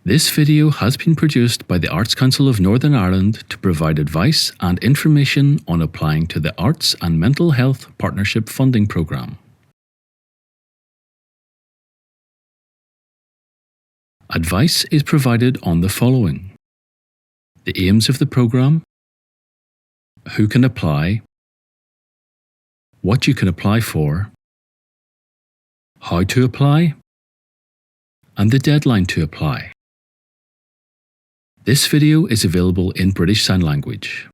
This video has been produced by the Arts Council of Northern Ireland to provide advice and information on applying to the Arts and Mental Health Partnership Funding Programme. Advice is provided on the following: the aims of the programme, who can apply, what you can apply for, how to apply, and the deadline to apply. This video is available in British Sign Language.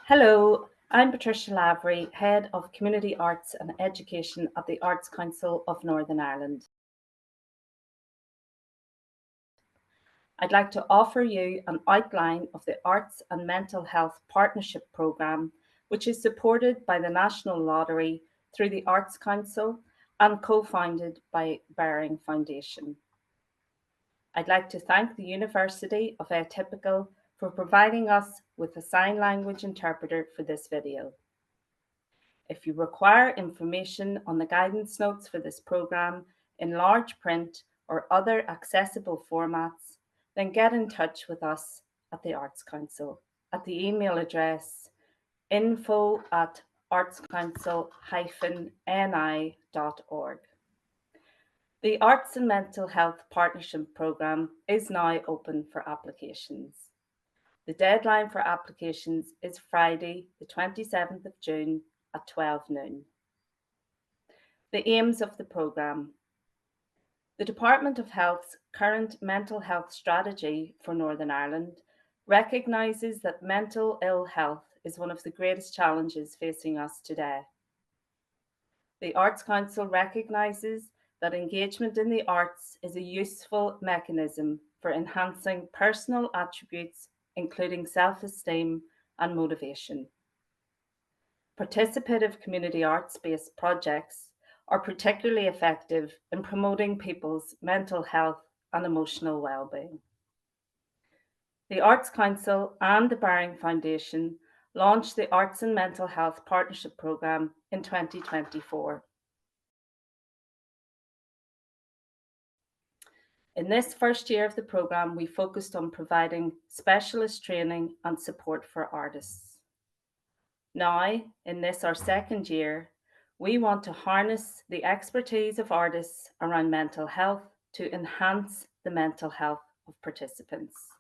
Hello, I'm Patricia Lavery, Head of Community Arts and Education at the Arts Council of Northern Ireland. I'd like to offer you an outline of the Arts and Mental Health Partnership Programme, which is supported by the National Lottery through the Arts Council and co-founded by Baring Foundation. I'd like to thank the University of Atypical for providing us with a sign language interpreter for this video. If you require information on the guidance notes for this programme in large print or other accessible formats, then get in touch with us at the Arts Council at the email address info@artscouncil-ni.org. The Arts and Mental Health Partnership Programme is now open for applications. The deadline for applications is Friday, the 27th of June at 12 noon. The aims of the programme. The Department of Health's current mental health strategy for Northern Ireland recognises that mental ill health is one of the greatest challenges facing us today. The Arts Council recognises that engagement in the arts is a useful mechanism for enhancing personal attributes, including self-esteem and motivation. Participative community arts-based projects are particularly effective in promoting people's mental health and emotional well-being. The Arts Council and the Baring Foundation launched the Arts and Mental Health Partnership Programme in 2024. In this first year of the programme, we focused on providing specialist training and support for artists. Now, in this our second year, we want to harness the expertise of artists around mental health to enhance the mental health of participants.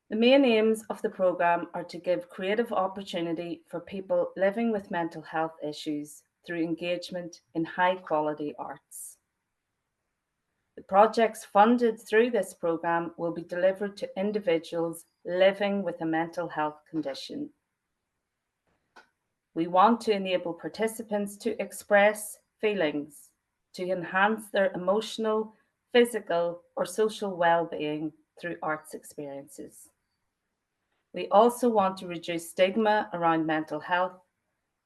The main aims of the programme are to give creative opportunity for people living with mental health issues through engagement in high-quality arts. The projects funded through this programme will be delivered to individuals living with a mental health condition. We want to enable participants to express feelings, to enhance their emotional, physical, or social well-being through arts experiences. We also want to reduce stigma around mental health,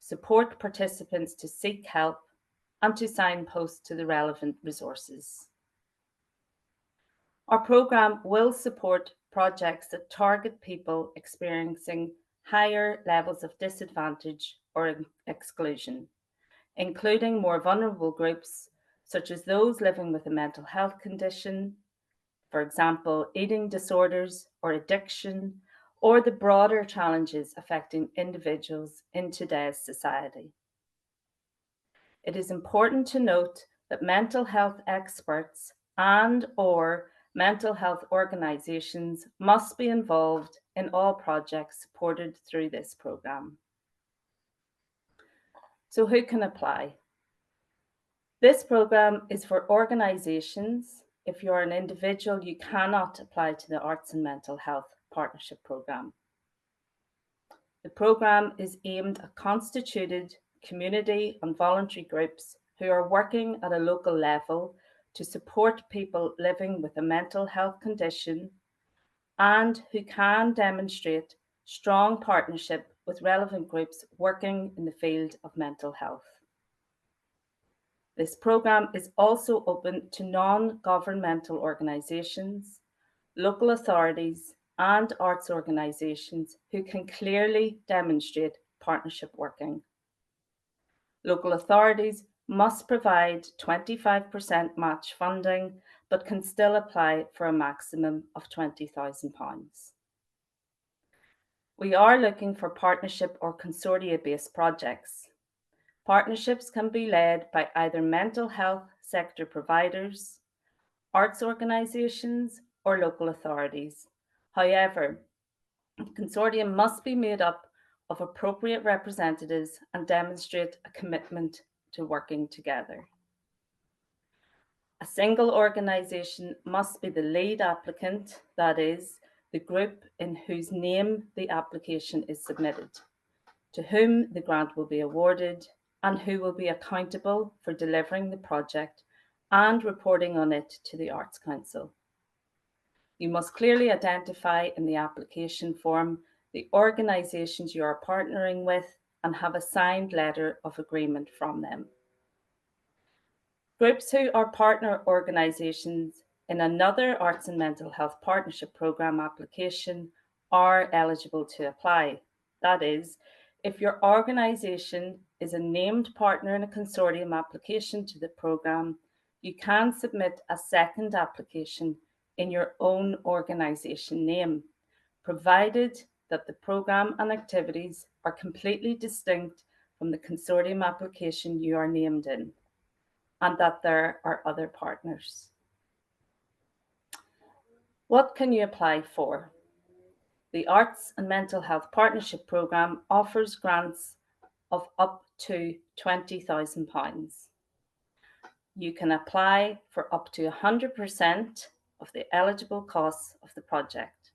support participants to seek help, and to signpost to the relevant resources. Our programme will support projects that target people experiencing higher levels of disadvantage or exclusion, including more vulnerable groups such as those living with a mental health condition, for example, eating disorders or addiction, or the broader challenges affecting individuals in today's society. It is important to note that mental health experts and/or mental health organisations must be involved in all projects supported through this programme. So who can apply? This programme is for organisations. If you're an individual, you cannot apply to the Arts and Mental Health Partnership Programme. The programme is aimed at constituted community and voluntary groups who are working at a local level to support people living with a mental health condition and who can demonstrate strong partnership with relevant groups working in the field of mental health. This programme is also open to non-governmental organisations, local authorities, and arts organisations who can clearly demonstrate partnership working. Local authorities must provide 25% match funding but can still apply for a maximum of £20,000. We are looking for partnership or consortia-based projects. Partnerships can be led by either mental health sector providers, arts organisations, or local authorities. However, the consortium must be made up of appropriate representatives and demonstrate a commitment to working together. A single organisation must be the lead applicant, that is, the group in whose name the application is submitted, to whom the grant will be awarded, and who will be accountable for delivering the project and reporting on it to the Arts Council. You must clearly identify in the application form the organisations you are partnering with and have a signed letter of agreement from them. Groups who are partner organisations in another Arts and Mental Health Partnership Programme application are eligible to apply. That is, if your organisation is a named partner in a consortium application to the programme, you can submit a second application in your own organisation name, provided that the programme and activities are completely distinct from the consortium application you are named in, and that there are other partners. What can you apply for? The Arts and Mental Health Partnership Programme offers grants of up to £20,000. You can apply for up to 100% of the eligible costs of the project.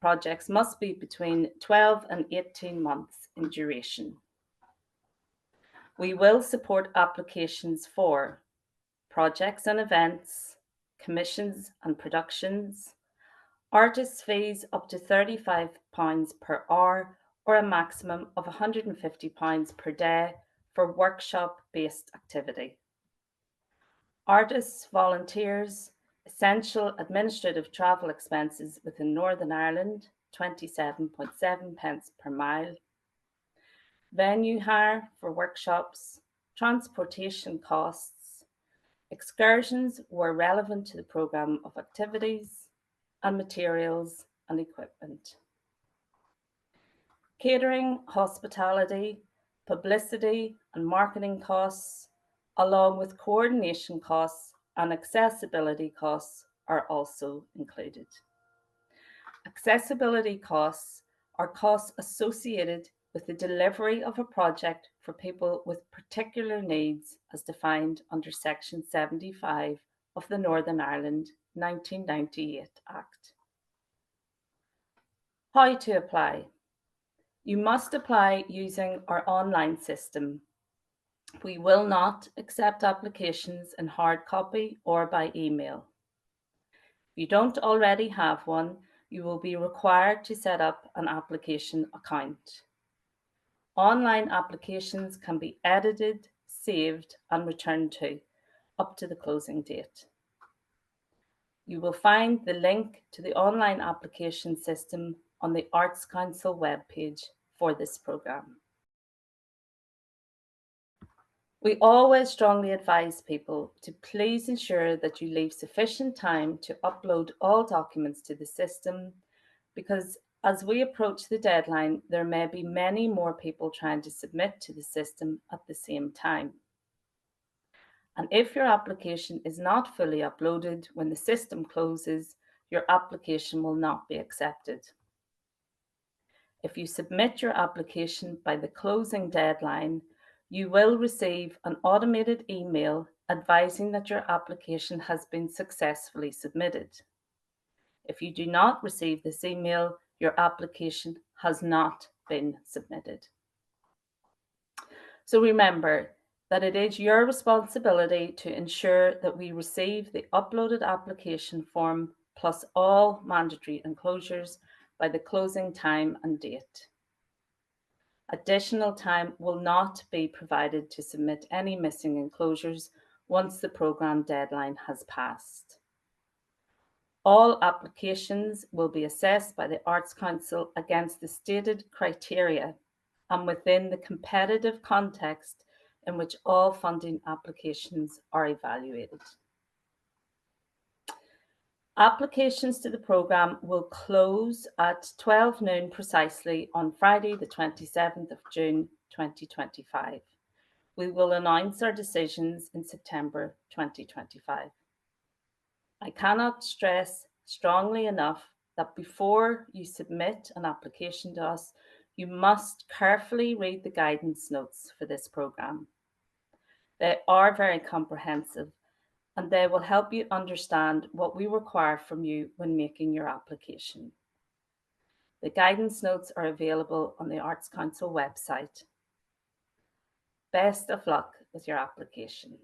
Projects must be between 12 and 18 months in duration. We will support applications for projects and events, commissions and productions, artists' fees up to £35 per hour or a maximum of £150 per day for workshop-based activity. Artists, volunteers, essential administrative travel expenses within Northern Ireland, 27.7 pence per mile. Venue hire for workshops, transportation costs, excursions where relevant to the programme of activities, and materials and equipment. Catering, hospitality, publicity and marketing costs, along with coordination costs and accessibility costs, are also included. Accessibility costs are costs associated with the delivery of a project for people with particular needs as defined under Section 75 of the Northern Ireland 1998 Act. How to apply? You must apply using our online system. We will not accept applications in hard copy or by email. If you don't already have one, you will be required to set up an application account. Online applications can be edited, saved, and returned to up to the closing date. You will find the link to the online application system on the Arts Council webpage for this programme. We always strongly advise people to please ensure that you leave sufficient time to upload all documents to the system, because as we approach the deadline, there may be many more people trying to submit to the system at the same time. And if your application is not fully uploaded when the system closes, your application will not be accepted. If you submit your application by the closing deadline, you will receive an automated email advising that your application has been successfully submitted. If you do not receive this email, your application has not been submitted. So remember that it is your responsibility to ensure that we receive the uploaded application form plus all mandatory enclosures by the closing time and date. Additional time will not be provided to submit any missing enclosures once the programme deadline has passed. All applications will be assessed by the Arts Council against the stated criteria and within the competitive context in which all funding applications are evaluated. Applications to the programme will close at 12 noon precisely on Friday, the 27th of June 2025. We will announce our decisions in September 2025. I cannot stress strongly enough that before you submit an application to us, you must carefully read the guidance notes for this programme. They are very comprehensive and they will help you understand what we require from you when making your application. The guidance notes are available on the Arts Council website. Best of luck with your application.